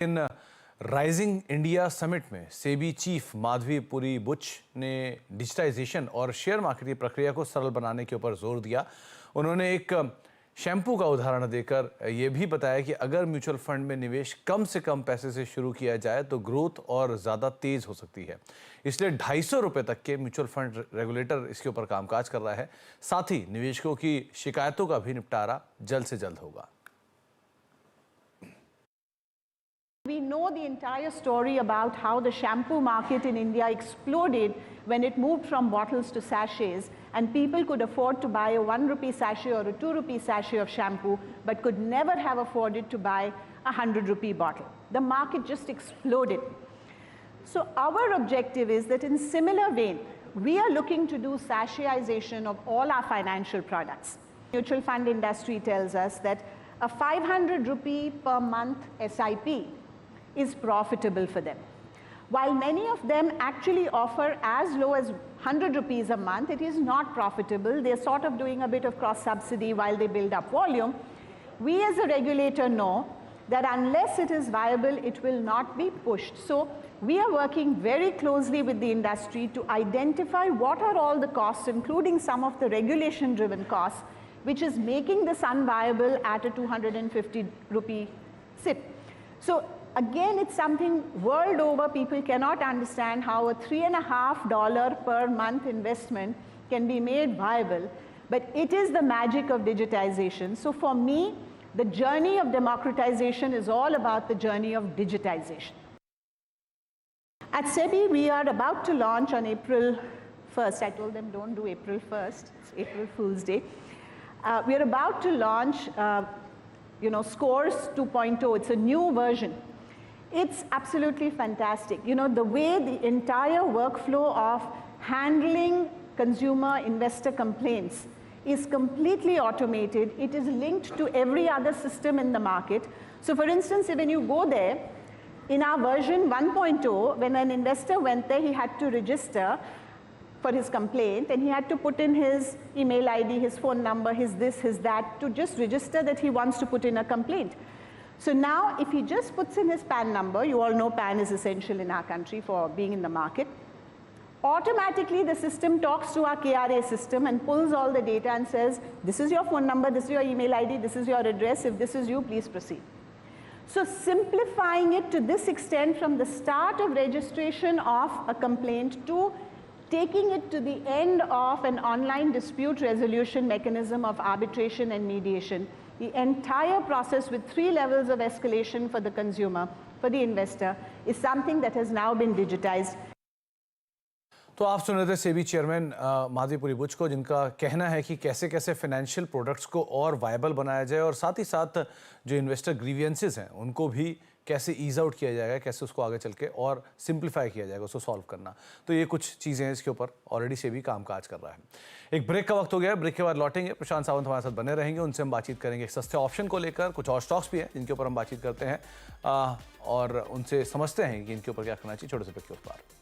इन rising India summit में SEBI chief Madhavi Puri Buch ने digitisation और शेयर मार्केट की प्रक्रिया को सरल बनाने के ऊपर जोर दिया। उन्होंने एक शैम्पू का उदाहरण देकर यह भी बताया कि अगर म्यूचुअल फंड में निवेश कम से कम पैसे से शुरू किया जाए तो ग्रोथ और ज़्यादा तेज़ हो सकती है। इसलिए 250 रुपये तक के म्यूचुअल फंड रेगुलेटर इसके ऊपर कामकाज कर रहा है। साथ ही निवेशकों की शिकायतों का भी निपटारा जल्द से जल्द होगा। We know the entire story about how the shampoo market in India exploded when it moved from bottles to sachets, and people could afford to buy a 1 rupee sachet or a 2 rupee sachet of shampoo but could never have afforded to buy a 100 rupee bottle. The market just exploded. So our objective is that in similar vein, we are looking to do sachetization of all our financial products. Mutual fund industry tells us that a 500 rupee per month SIP is profitable for them. While many of them actually offer as low as 100 rupees a month, it is not profitable. They're sort of doing a bit of cross subsidy while they build up volume. We as a regulator know that unless it is viable, it will not be pushed. So we are working very closely with the industry to identify what are all the costs, including some of the regulation driven costs, which is making this unviable at a 250 rupee SIP. So again, it's something world over people cannot understand how a $3.50 per month investment can be made viable, but it is the magic of digitization. So for me, the journey of democratization is all about the journey of digitization. At SEBI, we are about to launch on April 1st. I told them don't do April 1st, it's April Fool's Day. We are about to launch Scores 2.0. It's a new version. It's absolutely fantastic. You know, the way the entire workflow of handling consumer investor complaints is completely automated. It is linked to every other system in the market. So for instance, when you go there, in our version 1.0, when an investor went there, he had to register for his complaint, and he had to put in his email ID, his phone number, his this, his that, to just register that he wants to put in a complaint. So now, if he just puts in his PAN number, you all know PAN is essential in our country for being in the market, automatically the system talks to our KRA system and pulls all the data and says, this is your phone number, this is your email ID, this is your address, if this is you, please proceed. So simplifying it to this extent from the start of registration of a complaint to taking it to the end of an online dispute resolution mechanism of arbitration and mediation, the entire process with 3 levels of escalation for the consumer, for the investor, is something that has now been digitized. तो आप सुन रहे थे SEBI chairman Madhavi Puri Buch को, जिनका कहना है कि कैसे कैसे फाइनेंशियल प्रोडक्ट्स को और वायबल बनाया जाए और साथ ही साथ जो इन्वेस्टर ग्रीवियंसेस हैं उनको भी कैसे ईज आउट किया जाएगा, कैसे उसको आगे चल के और सिंप्लीफाई किया जाएगा, उसको सॉल्व करना। तो ये कुछ चीज़ें हैं, इसके ऊपर ऑलरेडी सेबी कामकाज कर रहा है। एक ब्रेक का वक्त हो गया है, ब्रेक के बाद लौटेंगे। प्रशांत सावंत हमारे साथ बने रहेंगे, उनसे हम बातचीत करेंगे सस्ते ऑप्शन को लेकर। कुछ और स्टॉक्स भी हैं जिनके ऊपर हम बातचीत करते हैं और उनसे समझते हैं कि इनके ऊपर क्या करना चाहिए। छोटे से ब्रेक के उस पार।